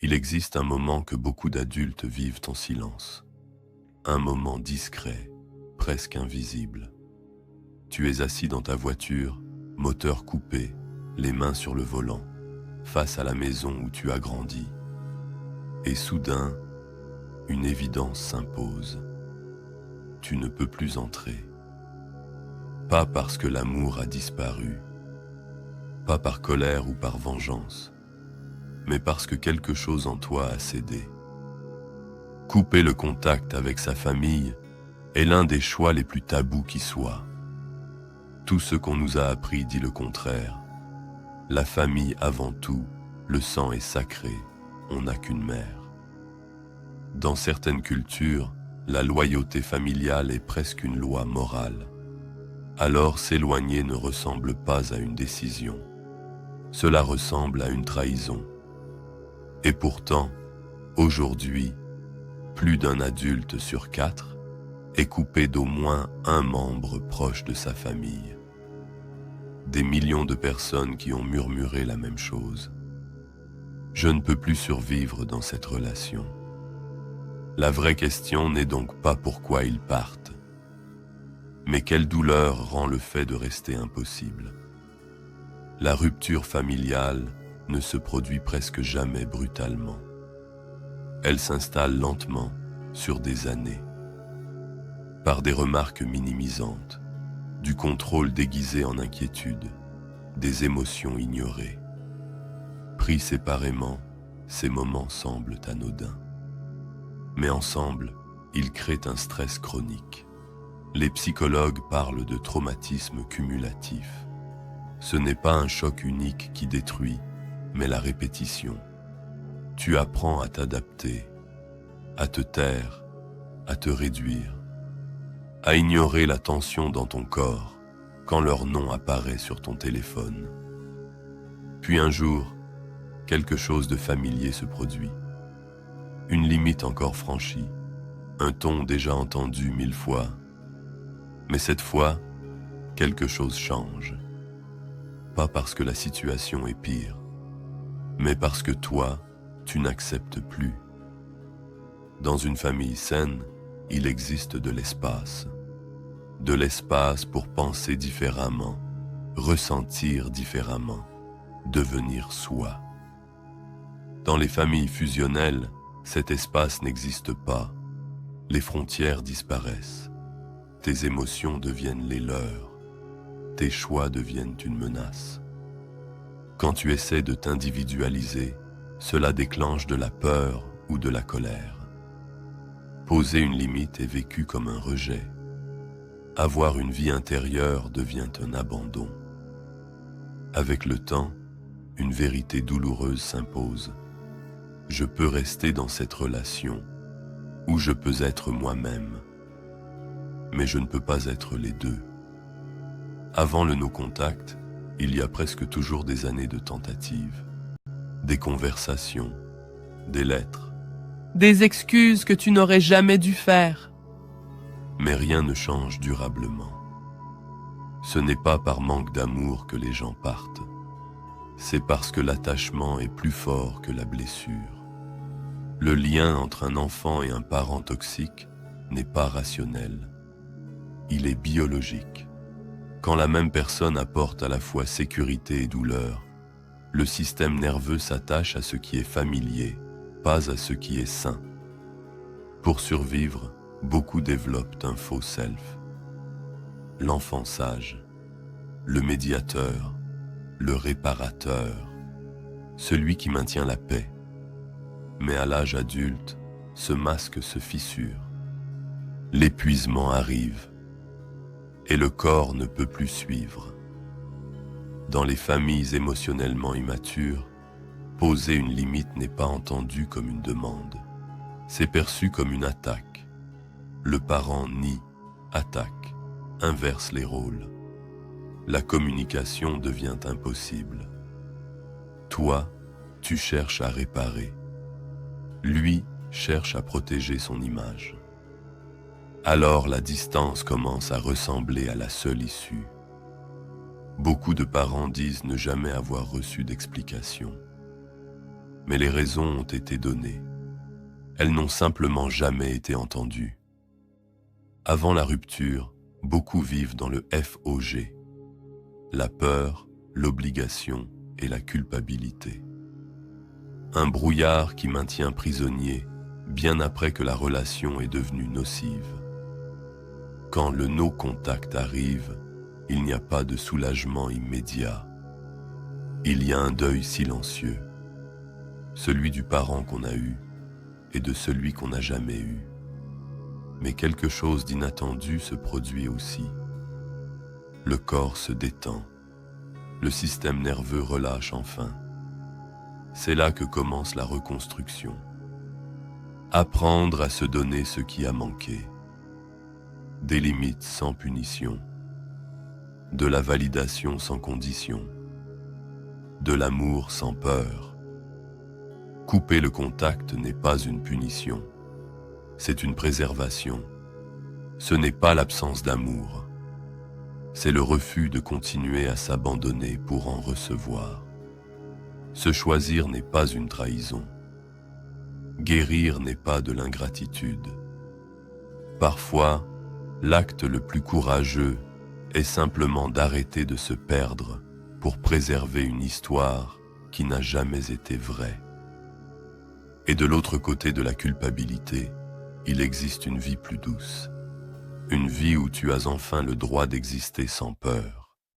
Il existe un moment que beaucoup d'adultes vivent en silence. Un moment discret, presque invisible. Tu es assis dans ta voiture, moteur coupé, les mains sur le volant, face à la maison où tu as grandi. Et soudain, une évidence s'impose. Tu ne peux plus entrer. Pas parce que l'amour a disparu, pas par colère ou par vengeance, mais parce que quelque chose en toi a cédé. Couper le contact avec sa famille est l'un des choix les plus tabous qui soient. Tout ce qu'on nous a appris dit le contraire. La famille avant tout, le sang est sacré, on n'a qu'une mère. Dans certaines cultures, la loyauté familiale est presque une loi morale. Alors s'éloigner ne ressemble pas à une décision. Cela ressemble à une trahison. Et pourtant, aujourd'hui, plus d'un adulte sur 4 est coupé d'au moins un membre proche de sa famille. Des millions de personnes qui ont murmuré la même chose. Je ne peux plus survivre dans cette relation. La vraie question n'est donc pas pourquoi ils partent, mais quelle douleur rend le fait de rester impossible. La rupture familiale ne se produit presque jamais brutalement. Elle s'installe lentement sur des années, par des remarques minimisantes, du contrôle déguisé en inquiétude, des émotions ignorées. Pris séparément, ces moments semblent anodins. Mais ensemble, ils créent un stress chronique. Les psychologues parlent de traumatisme cumulatif. Ce n'est pas un choc unique qui détruit, mais la répétition. Tu apprends à t'adapter, à te taire, à te réduire, à ignorer la tension dans ton corps quand leur nom apparaît sur ton téléphone. Puis un jour, quelque chose de familier se produit. Une limite encore franchie, un ton déjà entendu 1000 fois. Mais cette fois, quelque chose change. Pas parce que la situation est pire, mais parce que toi, tu n'acceptes plus. Dans une famille saine, il existe de l'espace. De l'espace pour penser différemment, ressentir différemment, devenir soi. Dans les familles fusionnelles, cet espace n'existe pas. Les frontières disparaissent. Tes émotions deviennent les leurs. Tes choix deviennent une menace. Quand tu essaies de t'individualiser, cela déclenche de la peur ou de la colère. Poser une limite est vécu comme un rejet. Avoir une vie intérieure devient un abandon. Avec le temps, une vérité douloureuse s'impose. Je peux rester dans cette relation, ou je peux être moi-même. Mais je ne peux pas être les deux. Avant le no-contact, il y a presque toujours des années de tentatives, des conversations, des lettres. Des excuses que tu n'aurais jamais dû faire. Mais rien ne change durablement. Ce n'est pas par manque d'amour que les gens partent. C'est parce que l'attachement est plus fort que la blessure. Le lien entre un enfant et un parent toxique n'est pas rationnel. Il est biologique. Quand la même personne apporte à la fois sécurité et douleur, le système nerveux s'attache à ce qui est familier, pas à ce qui est sain. Pour survivre, beaucoup développent un faux self. L'enfant sage, le médiateur, le réparateur, celui qui maintient la paix. Mais à l'âge adulte, ce masque se fissure. L'épuisement arrive et le corps ne peut plus suivre. Dans les familles émotionnellement immatures, poser une limite n'est pas entendu comme une demande. C'est perçu comme une attaque. Le parent nie, attaque, inverse les rôles. La communication devient impossible. Toi, tu cherches à réparer. Lui cherche à protéger son image. Alors la distance commence à ressembler à la seule issue. Beaucoup de parents disent ne jamais avoir reçu d'explication. mais les raisons ont été données. Elles n'ont simplement jamais été entendues. Avant la rupture, beaucoup vivent dans le FOG, la peur, l'obligation et la culpabilité. Un brouillard qui maintient prisonnier bien après que la relation est devenue nocive. Quand le no-contact arrive, il n'y a pas de soulagement immédiat. Il y a un deuil silencieux, celui du parent qu'on a eu et de celui qu'on n'a jamais eu. Mais quelque chose d'inattendu se produit aussi. Le corps se détend, le système nerveux relâche enfin. C'est là que commence la reconstruction. Apprendre à se donner ce qui a manqué. Des limites sans punition. De la validation sans condition. De l'amour sans peur. Couper le contact n'est pas une punition. C'est une préservation. Ce n'est pas l'absence d'amour. C'est le refus de continuer à s'abandonner pour en recevoir. Se choisir n'est pas une trahison. Guérir n'est pas de l'ingratitude. Parfois, l'acte le plus courageux est simplement d'arrêter de se perdre pour préserver une histoire qui n'a jamais été vraie. Et de l'autre côté de la culpabilité, il existe une vie plus douce. Une vie où tu as enfin le droit d'exister sans peur.